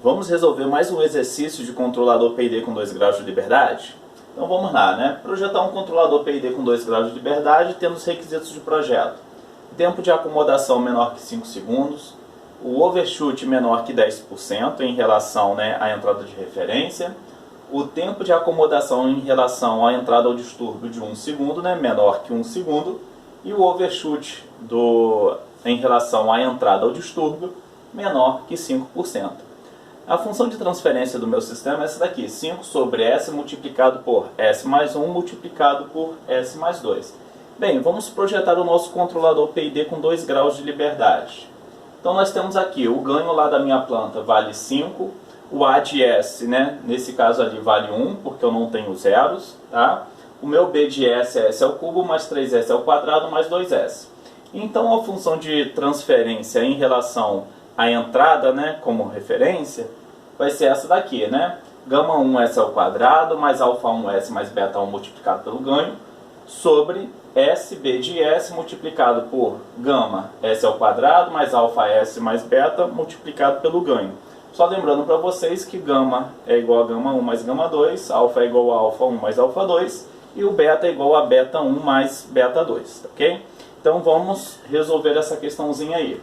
Vamos resolver mais um exercício de controlador PID com 2 graus de liberdade? Então vamos lá, né? Projetar um controlador PID com 2 graus de liberdade tendo os requisitos de projeto. Tempo de acomodação menor que 5 segundos, o overshoot menor que 10% em relação, né, à entrada de referência, o tempo de acomodação em relação à entrada ao distúrbio de 1 segundo, né, menor que 1 segundo, e o overshoot em relação à entrada ao distúrbio menor que 5%. A função de transferência do meu sistema é essa daqui, 5 sobre S multiplicado por S mais 1 multiplicado por S mais 2. Bem, vamos projetar o nosso controlador PID com 2 graus de liberdade. Então nós temos aqui, o ganho lá da minha planta vale 5, o A de S, né, nesse caso ali vale 1, porque eu não tenho zeros, tá? O meu B de S é S ao cubo, mais 3S ao quadrado, mais 2S. Então a função de transferência em relação à entrada, né, como referência, vai ser essa daqui, né? Gama 1S ao quadrado, mais alfa 1S mais beta 1 multiplicado pelo ganho, sobre SB de S multiplicado por gama S ao quadrado, mais alfa S mais beta multiplicado pelo ganho. Só lembrando para vocês que gama é igual a gama 1 mais gama 2, alfa é igual a alfa 1 mais alfa 2, e o beta é igual a beta 1 mais beta 2, ok? Então vamos resolver essa questãozinha aí.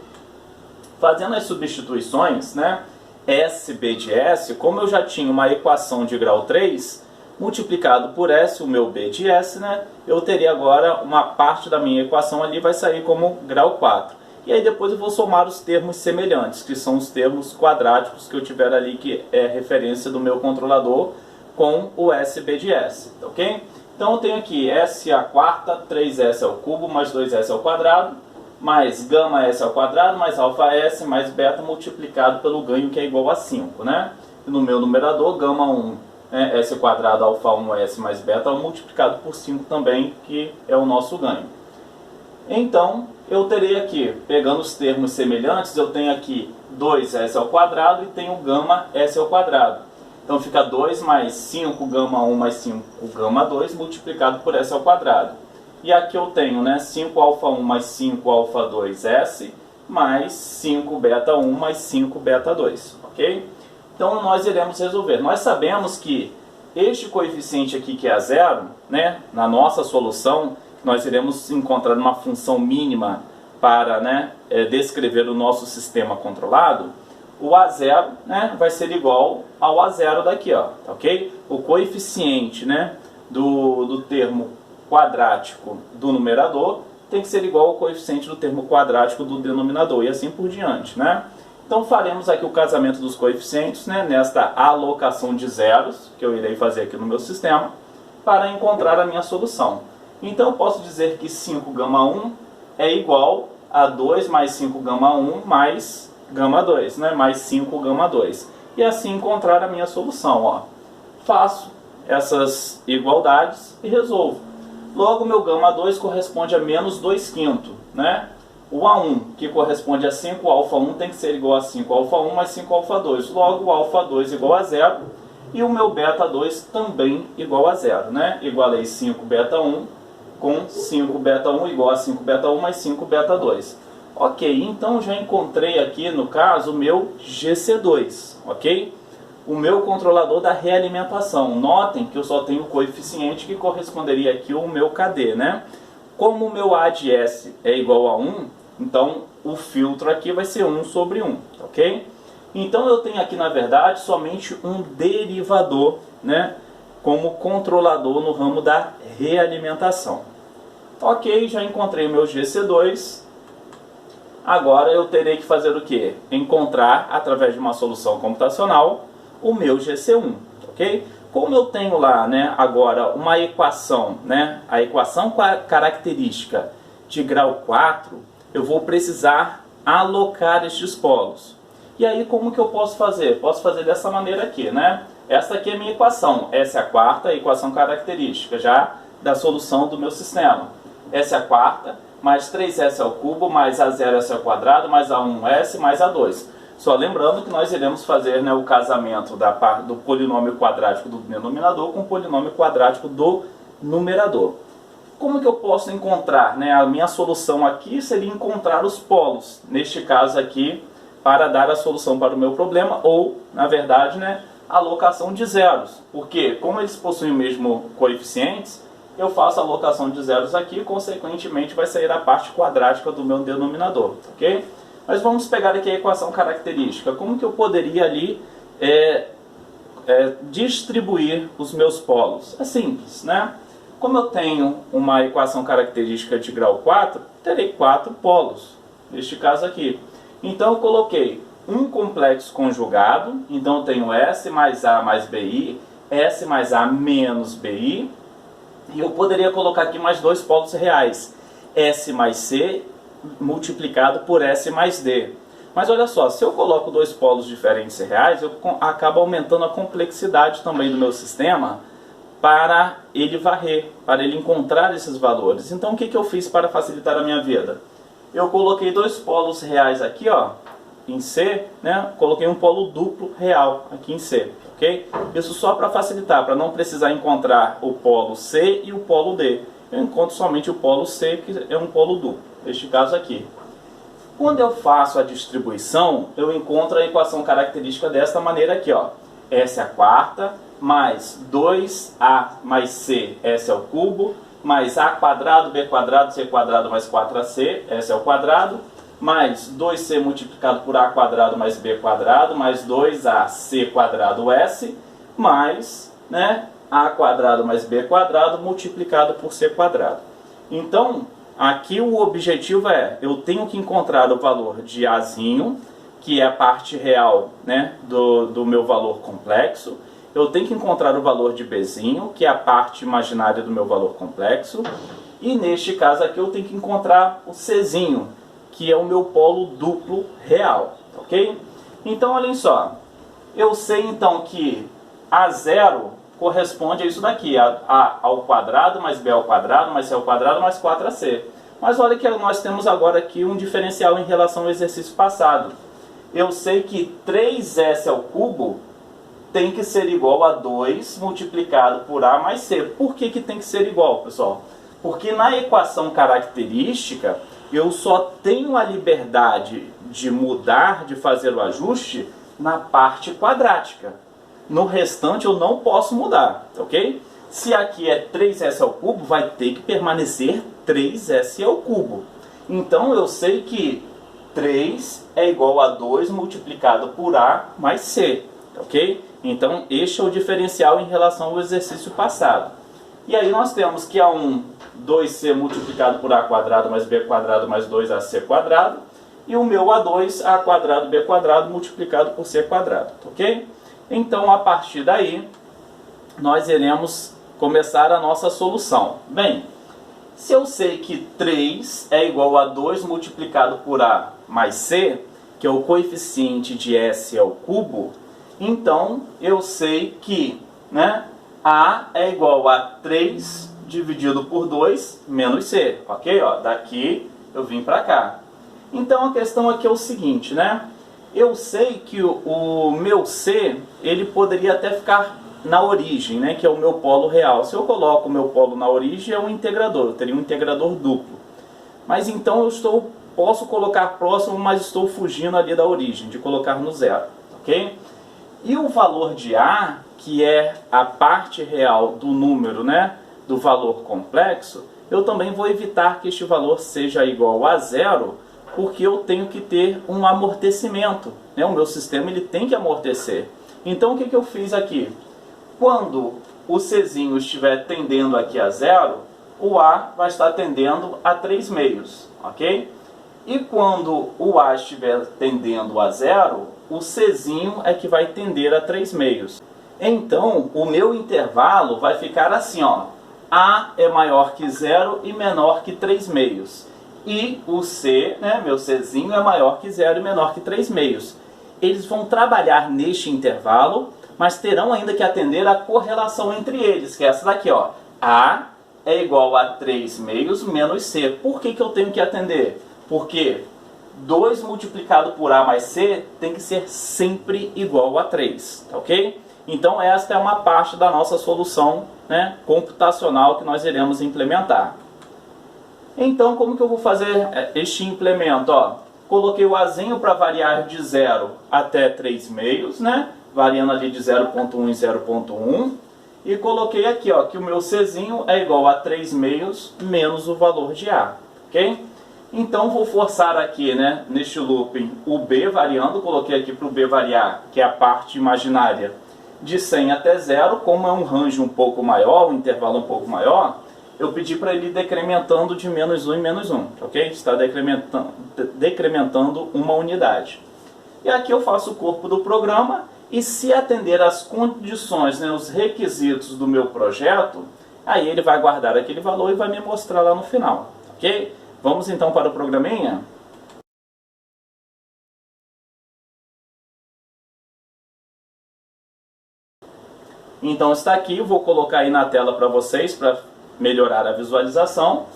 Fazendo as substituições, né? SB de S, como eu já tinha uma equação de grau 3, multiplicado por S, o meu B de S, né? Eu teria agora uma parte da minha equação ali, vai sair como grau 4. E aí depois eu vou somar os termos semelhantes, que são os termos quadráticos que eu tiver ali, que é referência do meu controlador, com o SB de S, ok? Então eu tenho aqui S à quarta, 3S ao cubo, mais 2S ao quadrado, mais gama S ao quadrado, mais alfa S, mais beta multiplicado pelo ganho, que é igual a 5, né? E no meu numerador, gama 1, S ao quadrado, alfa 1, S mais beta 1 multiplicado por 5 também, que é o nosso ganho. Então, eu terei aqui, pegando os termos semelhantes, eu tenho aqui 2S ao quadrado e tenho gama S ao quadrado. Então fica 2 mais 5 gama 1 mais 5 gama 2 multiplicado por S ao quadrado. E aqui eu tenho, né, 5 alfa 1 mais 5 alfa 2 S mais 5 beta 1 mais 5 beta 2, ok? Então nós iremos resolver. Nós sabemos que este coeficiente aqui que é zero, né, na nossa solução, nós iremos encontrar uma função mínima para, né, descrever o nosso sistema controlado. O A0, né, vai ser igual ao A0 daqui, ó, ok? O coeficiente, né, do termo quadrático do numerador tem que ser igual ao coeficiente do termo quadrático do denominador, e assim por diante, né? Então faremos aqui o casamento dos coeficientes, né, nesta alocação de zeros, que eu irei fazer aqui no meu sistema, para encontrar a minha solução. Então eu posso dizer que 5 gama 1 é igual a 2 mais 5 gama 1 mais gama 2, né, mais 5 gama 2. E assim encontrar a minha solução, ó. Faço essas igualdades e resolvo. Logo, meu gama 2 corresponde a menos 2 quintos, né? O A1, que corresponde a 5 alfa 1, tem que ser igual a 5 alfa 1 mais 5 alfa 2. Logo, o alfa 2 igual a 0 e o meu beta 2 também igual a 0, né? Igualei 5 beta 1 com 5 beta 1 igual a 5 beta 1 mais 5 beta 2. Ok, então já encontrei aqui, no caso, o meu GC2, ok? O meu controlador da realimentação. Notem que eu só tenho o coeficiente que corresponderia aqui ao meu KD, né? Como o meu A de S é igual a 1, então o filtro aqui vai ser 1 sobre 1, ok? Então eu tenho aqui, na verdade, somente um derivador, né, como controlador no ramo da realimentação. Ok, já encontrei o meu GC2. Agora eu terei que fazer o quê? Encontrar, através de uma solução computacional, o meu GC1, ok? Como eu tenho lá, né, agora uma equação, né, a equação característica de grau 4, eu vou precisar alocar estes polos. E aí como que eu posso fazer? Posso fazer dessa maneira aqui, né? Essa aqui é a minha equação, essa é a quarta equação característica já da solução do meu sistema. Essa é a quarta, mais 3S ao cubo, mais A0S ao quadrado, mais A1S, mais A2. Só lembrando que nós iremos fazer, né, o casamento do polinômio quadrático do denominador com o polinômio quadrático do numerador. Como que eu posso encontrar, né, a minha solução aqui seria encontrar os polos. Neste caso aqui, para dar a solução para o meu problema, ou, na verdade, né, alocação de zeros. Porque, como eles possuem o mesmo coeficientes, eu faço a alocação de zeros aqui, consequentemente vai sair a parte quadrática do meu denominador, ok? Mas vamos pegar aqui a equação característica. Como que eu poderia ali distribuir os meus polos? É simples, né? Como eu tenho uma equação característica de grau 4, terei 4 polos, neste caso aqui. Então eu coloquei um complexo conjugado, então eu tenho S mais A mais BI, S mais A menos BI, e eu poderia colocar aqui mais 2 polos reais, S mais C multiplicado por S mais D. Mas olha só, se eu coloco 2 polos diferentes reais, eu acabo aumentando a complexidade também do meu sistema para ele varrer, para ele encontrar esses valores. Então o que eu fiz para facilitar a minha vida? Eu coloquei 2 polos reais aqui, ó, em C, né? Coloquei um polo duplo real aqui em C, ok? Isso só para facilitar, para não precisar encontrar o polo C e o polo D. Eu encontro somente o polo C, que é um polo duplo, neste caso aqui. Quando eu faço a distribuição, eu encontro a equação característica desta maneira aqui, ó. S à quarta, mais 2A mais C, S ao cubo, mais A quadrado, B quadrado, C quadrado, mais 4AC, S ao quadrado, mais 2C multiplicado por A quadrado mais B quadrado, mais 2AC quadrado S, mais, né, A quadrado mais B quadrado multiplicado por C quadrado. Então, aqui o objetivo eu tenho que encontrar o valor de Azinho, que é a parte real, né, do meu valor complexo. Eu tenho que encontrar o valor de Bzinho, que é a parte imaginária do meu valor complexo. E neste caso aqui eu tenho que encontrar o Czinho, que é o meu polo duplo real, ok? Então, olhem só. Eu sei então que A0 corresponde a isso daqui, A ao quadrado mais B ao quadrado mais C ao quadrado mais 4AC. Mas olha que nós temos agora aqui um diferencial em relação ao exercício passado. Eu sei que 3S ao cubo tem que ser igual a 2 multiplicado por A mais C. Por que tem que ser igual, pessoal? Porque na equação característica, eu só tenho a liberdade de mudar, de fazer o ajuste na parte quadrática. No restante eu não posso mudar, ok? Se aqui é 3S ao cubo, vai ter que permanecer 3S ao cubo. Então eu sei que 3 é igual a 2 multiplicado por A mais C, ok? Então este é o diferencial em relação ao exercício passado. E aí nós temos que A1, 2C multiplicado por A quadrado mais B quadrado mais 2AC quadrado. E o meu A2, A quadrado B quadrado multiplicado por C quadrado, ok? Então a partir daí, nós iremos começar a nossa solução. Bem, se eu sei que 3 é igual a 2 multiplicado por A mais C, que é o coeficiente de S ao cubo, então eu sei que, né, A é igual a 3 dividido por 2 menos C, ok? Ó, daqui eu vim para cá. Então a questão aqui é o seguinte, né? Eu sei que o meu C, ele poderia até ficar na origem, né, que é o meu polo real. Se eu coloco o meu polo na origem, é um integrador, eu teria um integrador duplo. Mas então posso colocar próximo, mas estou fugindo ali da origem, de colocar no zero, ok? E o valor de A, que é a parte real do número, né, do valor complexo, eu também vou evitar que este valor seja igual a zero, porque eu tenho que ter um amortecimento, né? O meu sistema ele tem que amortecer. Então o que eu fiz aqui? Quando o Czinho estiver tendendo aqui a zero, o A vai estar tendendo a 3 meios, ok? E quando o A estiver tendendo a zero, o Czinho é que vai tender a 3 meios. Então, o meu intervalo vai ficar assim, ó. A é maior que zero e menor que 3 meios. E o C, né, meu Czinho, é maior que zero e menor que 3 meios. Eles vão trabalhar neste intervalo, mas terão ainda que atender a correlação entre eles, que é essa daqui, ó. A é igual a 3 meios menos C. Por que eu tenho que atender? Porque 2 multiplicado por A mais C tem que ser sempre igual a 3, tá ok? Então esta é uma parte da nossa solução, né, computacional que nós iremos implementar. Então como que eu vou fazer este implemento? Ó, Coloquei o Azinho para variar de 0 até 3 meios, né? Variando ali de 0.1 em 0.1. E coloquei aqui, ó, que o meu Czinho é igual a 3 meios menos o valor de A, ok? Então vou forçar aqui, né, neste looping o B variando, coloquei aqui para o B variar, que é a parte imaginária, de 100 até 0, como é um range um pouco maior, um intervalo um pouco maior, eu pedi para ele ir decrementando de menos 1 em menos 1, ok? Está decrementando uma unidade. E aqui eu faço o corpo do programa, e se atender às condições, né, os requisitos do meu projeto, aí ele vai guardar aquele valor e vai me mostrar lá no final, ok? Vamos então para o programinha? Então está aqui, vou colocar aí na tela para vocês, para melhorar a visualização.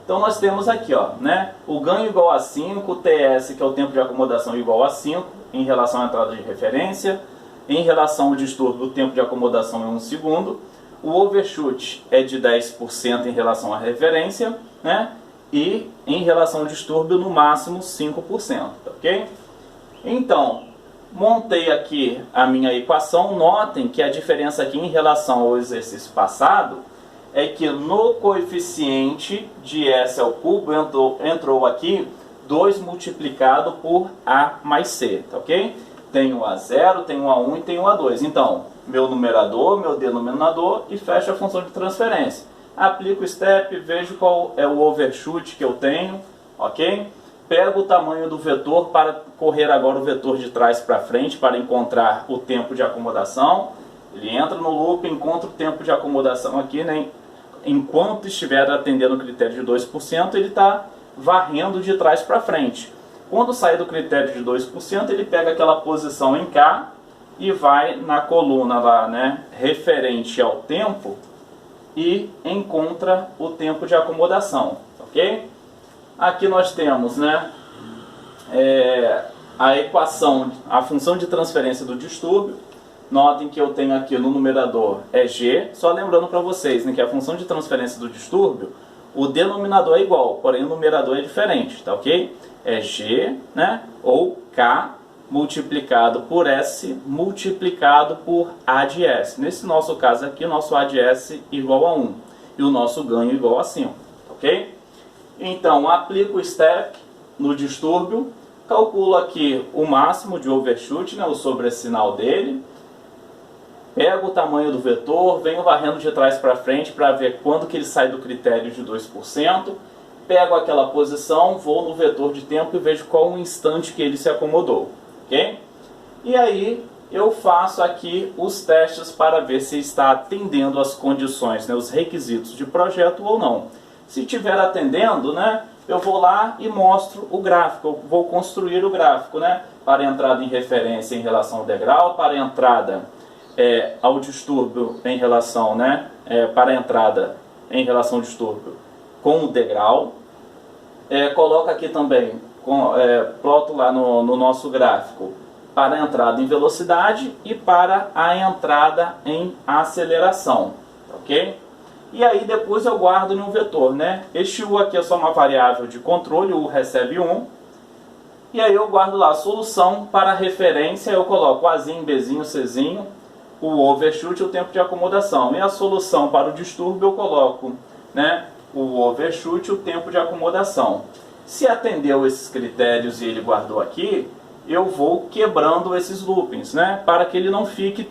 Então nós temos aqui, ó, né, o ganho igual a 5, o TS, que é o tempo de acomodação, igual a 5, em relação à entrada de referência. Em relação ao distúrbio, o tempo de acomodação é 1 segundo. O overshoot é de 10% em relação à referência, né? E em relação ao distúrbio, no máximo 5%, ok? Então, montei aqui a minha equação. Notem que a diferença aqui em relação ao exercício passado é que no coeficiente de S ao cubo entrou aqui 2 multiplicado por A mais C, tá ok? Tem o A0, tem o A1 e tem o A2. Então, meu numerador, meu denominador e fecho a função de transferência. Aplico o step, vejo qual é o overshoot que eu tenho, ok? Pego o tamanho do vetor para correr agora o vetor de trás para frente para encontrar o tempo de acomodação. Ele entra no loop, encontra o tempo de acomodação aqui, né? Enquanto estiver atendendo o critério de 2%, ele está varrendo de trás para frente. Quando sair do critério de 2%, ele pega aquela posição em K e vai na coluna lá, né, referente ao tempo e encontra o tempo de acomodação, ok? Aqui nós temos, né, a equação, a função de transferência do distúrbio. Notem que eu tenho aqui no numerador é G, só lembrando para vocês, né, que a função de transferência do distúrbio, o denominador é igual, porém o numerador é diferente, tá ok? É G, né, ou K multiplicado por S multiplicado por A de S. Nesse nosso caso aqui, o nosso A de S igual a 1 e o nosso ganho igual a 5, ok? Então, aplico o step no distúrbio, calculo aqui o máximo de overshoot, né, o sobressinal dele, pego o tamanho do vetor, venho varrendo de trás para frente para ver quando que ele sai do critério de 2%, pego aquela posição, vou no vetor de tempo e vejo qual o instante que ele se acomodou, ok? E aí eu faço aqui os testes para ver se está atendendo as condições, né, os requisitos de projeto ou não. Se estiver atendendo, né, eu vou lá e mostro o gráfico, eu vou construir o gráfico, né, para entrada em referência em relação ao degrau, para entrada ao distúrbio em relação, né, para a entrada em relação ao distúrbio com o degrau. Coloco aqui também, ploto lá no nosso gráfico para a entrada em velocidade e para a entrada em aceleração, ok? E aí depois eu guardo em um vetor, né? Este U aqui é só uma variável de controle, o U recebe 1. E aí eu guardo lá a solução para referência, eu coloco Azinho, Bzinho, Czinho, o overshoot e o tempo de acomodação. E a solução para o distúrbio eu coloco, né, o overshoot e o tempo de acomodação. Se atendeu esses critérios e ele guardou aqui, eu vou quebrando esses loopings, né, para que ele não fique,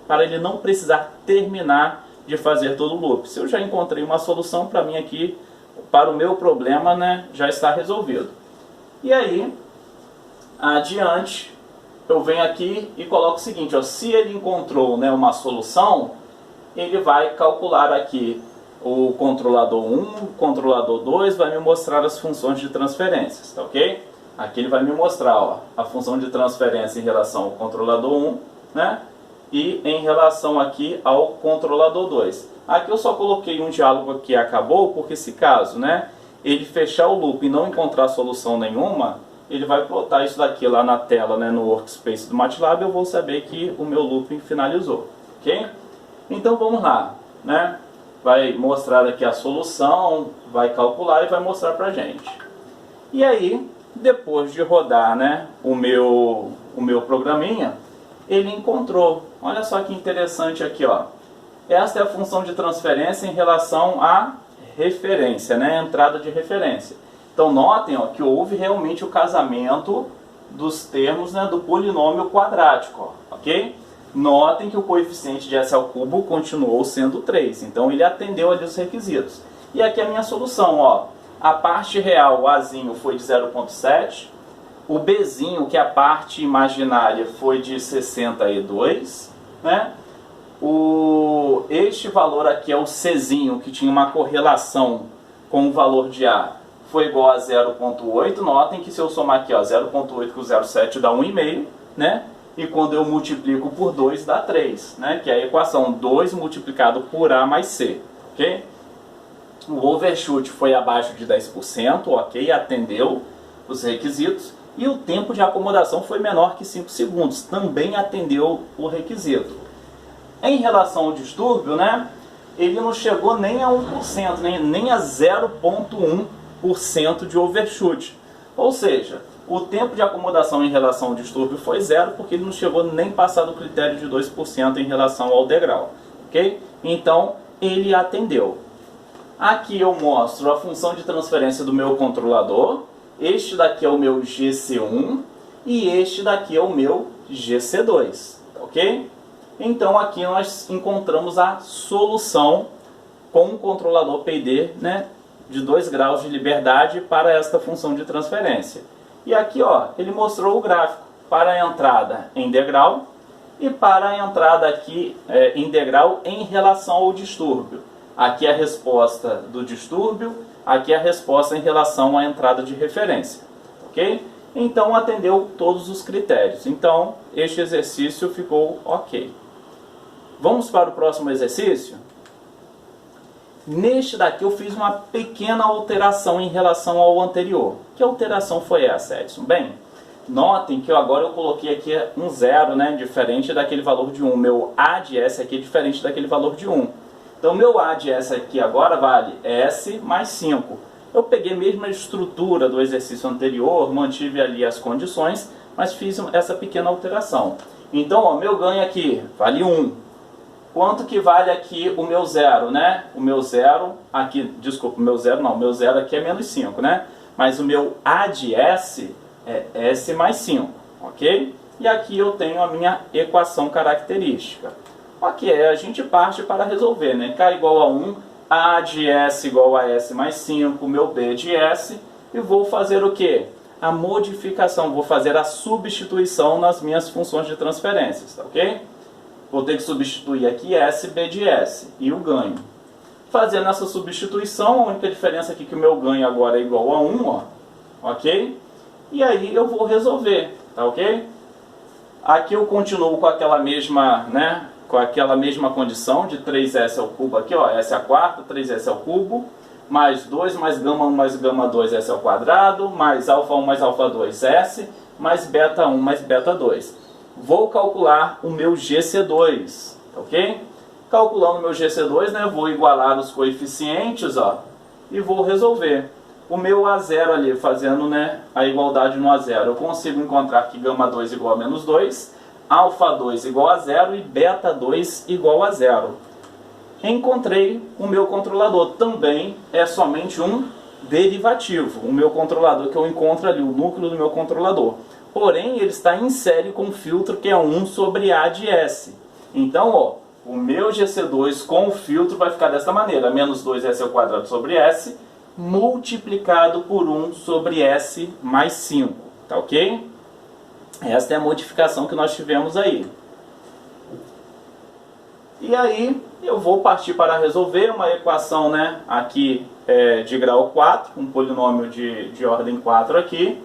para ele não precisar terminar de fazer todo o loop. Se eu já encontrei uma solução, para mim aqui, para o meu problema, né, já está resolvido. E aí, adiante, eu venho aqui e coloco o seguinte, ó, se ele encontrou, né, uma solução, ele vai calcular aqui o controlador 1, o controlador 2, vai me mostrar as funções de transferências, tá ok? Aqui ele vai me mostrar, ó, a função de transferência em relação ao controlador 1, né, e em relação aqui ao controlador 2. Aqui eu só coloquei um diálogo que acabou, porque se caso, né, ele fechar o loop e não encontrar solução nenhuma, ele vai plotar isso daqui lá na tela, né, no workspace do MATLAB, eu vou saber que o meu looping finalizou, ok? Então vamos lá, né? Vai mostrar aqui a solução, vai calcular e vai mostrar pra gente. E aí, depois de rodar, né, o meu programinha, ele encontrou. Olha só que interessante aqui, ó. Esta é a função de transferência em relação à referência, né, entrada de referência. Então notem, ó, que houve realmente o casamento dos termos, né, do polinômio quadrático, ó, ok? Notem que o coeficiente de s ao cubo continuou sendo 3, então ele atendeu ali os requisitos. E aqui a minha solução, ó, a parte real, o azinho, foi de 0,7, o bzinho, que é a parte imaginária, foi de 62, né? Este valor aqui é o czinho, que tinha uma correlação com o valor de a, foi igual a 0,8. Notem que se eu somar aqui, ó, 0,8 com 0,7 dá 1,5, né? E quando eu multiplico por 2 dá 3, né? Que é a equação 2 multiplicado por a mais c, ok? O overshoot foi abaixo de 10%, ok? Atendeu os requisitos. E o tempo de acomodação foi menor que 5 segundos, também atendeu o requisito. Em relação ao distúrbio, né? Ele não chegou nem a 1%, nem a 0,1% de overshoot. Ou seja, o tempo de acomodação em relação ao distúrbio foi 0, porque ele não chegou nem passar do critério de 2% em relação ao degrau. Ok? Então, ele atendeu. Aqui eu mostro a função de transferência do meu controlador. Este daqui é o meu GC1 e este daqui é o meu GC2. Ok? Então, aqui nós encontramos a solução com um controlador PID, né, de 2 graus de liberdade para esta função de transferência. E aqui, ó, ele mostrou o gráfico para a entrada em degrau e para a entrada aqui em degrau em relação ao distúrbio. Aqui a resposta do distúrbio, aqui a resposta em relação à entrada de referência. Ok? Então, atendeu todos os critérios. Então, este exercício ficou ok. Vamos para o próximo exercício? Neste daqui eu fiz uma pequena alteração em relação ao anterior. Que alteração foi essa, Edson? Bem, notem que agora eu coloquei aqui um 0, né, diferente daquele valor de 1. Meu A de S aqui é diferente daquele valor de 1. Então, meu A de S aqui agora vale S mais 5. Eu peguei a mesma estrutura do exercício anterior, mantive ali as condições, mas fiz essa pequena alteração. Então, ó, meu ganho aqui vale 1. Quanto que vale aqui o meu 0, né? O meu 0 aqui, desculpa, o meu 0 não, o meu 0 aqui é menos 5, né? Mas o meu A de S é S mais 5, ok? E aqui eu tenho a minha equação característica. Ok, a gente parte para resolver, né? K igual a 1, A de S igual a S mais 5, meu B de S, e vou fazer o quê? A modificação, vou fazer a substituição nas minhas funções de transferências, tá ok? Vou ter que substituir aqui S, B de S e o ganho. Fazendo essa substituição, a única diferença aqui é que o meu ganho agora é igual a 1, ó, ok? E aí eu vou resolver, tá ok? Aqui eu continuo com aquela mesma, né, com aquela mesma condição de 3S ao cubo aqui, ó, S à quarta, 3S ao cubo, mais 2 mais gama 1 mais gama 2, S ao quadrado, mais alfa 1 mais alfa 2, S, mais beta 1 mais beta 2. Vou calcular o meu GC2, ok? Calculando o meu GC2, né, vou igualar os coeficientes, ó, e vou resolver. O meu A0 ali, fazendo, né, a igualdade no A0, eu consigo encontrar que gama 2 igual a menos 2, alfa 2 igual a 0 e beta 2 igual a 0. Encontrei o meu controlador, também é somente um derivativo, o meu controlador que eu encontro ali, o núcleo do meu controlador. Porém, ele está em série com o filtro que é 1 sobre A de S. Então, ó, o meu GC2 com o filtro vai ficar dessa maneira. Menos 2S ao quadrado sobre S, multiplicado por 1 sobre S mais 5. Tá ok? Esta é a modificação que nós tivemos aí. E aí, eu vou partir para resolver uma equação, né, aqui de grau 4, um polinômio de ordem 4 aqui.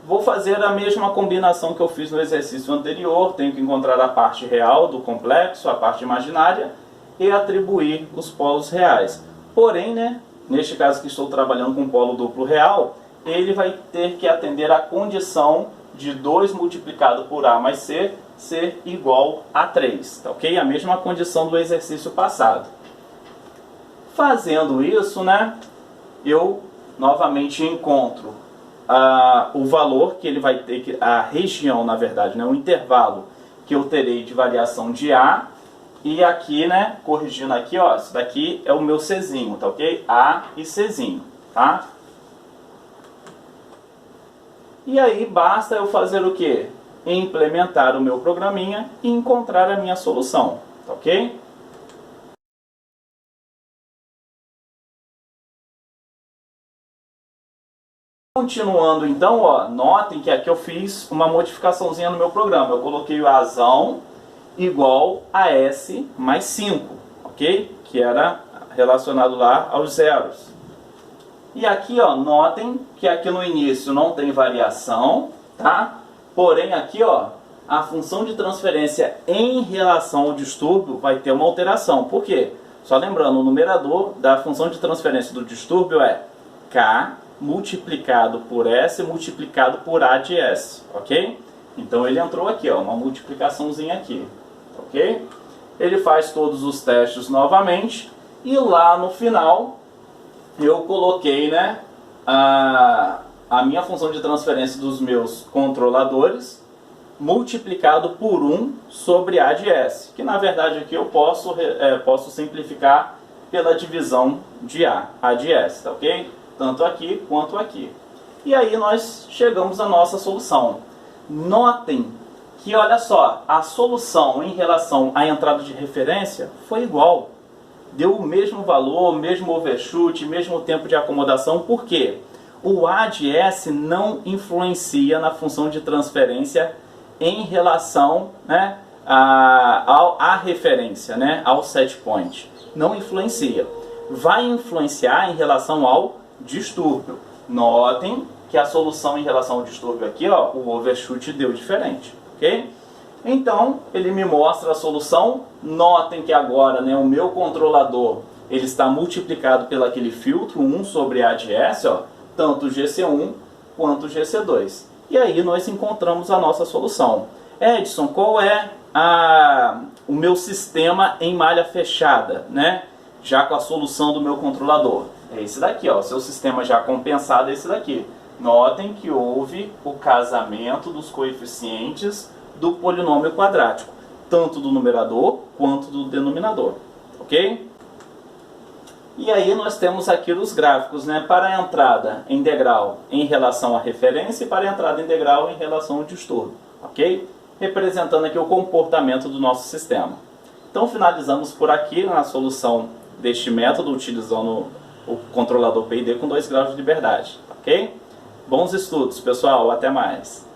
Vou fazer a mesma combinação que eu fiz no exercício anterior, tenho que encontrar a parte real do complexo, a parte imaginária, e atribuir os polos reais. Porém, né, neste caso que estou trabalhando com polo duplo real, ele vai ter que atender à condição de 2 multiplicado por A mais C ser igual a 3, tá ok? A mesma condição do exercício passado. Fazendo isso, né, eu novamente encontro o valor que ele vai ter, a região, na verdade, né, o intervalo que eu terei de variação de A, e aqui, né, corrigindo aqui, ó, isso daqui é o meu Czinho, tá ok? A e Czinho, tá? E aí basta eu fazer o quê? Implementar o meu programinha e encontrar a minha solução, tá ok? Continuando então, ó, notem que aqui eu fiz uma modificaçãozinha no meu programa. Eu coloquei o Azão igual a S mais 5, ok? Que era relacionado lá aos zeros. E aqui, ó, notem que aqui no início não tem variação, tá? Porém aqui, ó, a função de transferência em relação ao distúrbio vai ter uma alteração. Por quê? Só lembrando, o numerador da função de transferência do distúrbio é K multiplicado por S multiplicado por A de S, ok? Então ele entrou aqui, ó, uma multiplicaçãozinha aqui, ok? Ele faz todos os testes novamente e lá no final eu coloquei, né, a minha função de transferência dos meus controladores multiplicado por 1 sobre A de S, que na verdade aqui eu posso simplificar pela divisão de A de S, tá ok? Tanto aqui quanto aqui. E aí nós chegamos à nossa solução. Notem que, olha só, a solução em relação à entrada de referência foi igual. Deu o mesmo valor, mesmo overshoot, mesmo tempo de acomodação. Por quê? O A de S não influencia na função de transferência em relação, né, à referência, né, ao set point. Não influencia. Vai influenciar em relação ao distúrbio. Notem que a solução em relação ao distúrbio aqui, ó, o overshoot deu diferente, ok? Então, ele me mostra a solução. Notem que agora, né, o meu controlador ele está multiplicado pelo aquele filtro 1 sobre A de S, ó, tanto o GC1 quanto o GC2. E aí nós encontramos a nossa solução. Edson, qual é o meu sistema em malha fechada, né? Já com a solução do meu controlador? É esse daqui, ó. O seu sistema já compensado é esse daqui. Notem que houve o casamento dos coeficientes do polinômio quadrático, tanto do numerador quanto do denominador, ok? E aí nós temos aqui os gráficos, né, para a entrada integral em relação à referência e para a entrada integral em relação ao distúrbio, ok? Representando aqui o comportamento do nosso sistema. Então finalizamos por aqui na solução deste método, utilizando o controlador PID com 2 graus de liberdade, ok? Bons estudos, pessoal, até mais!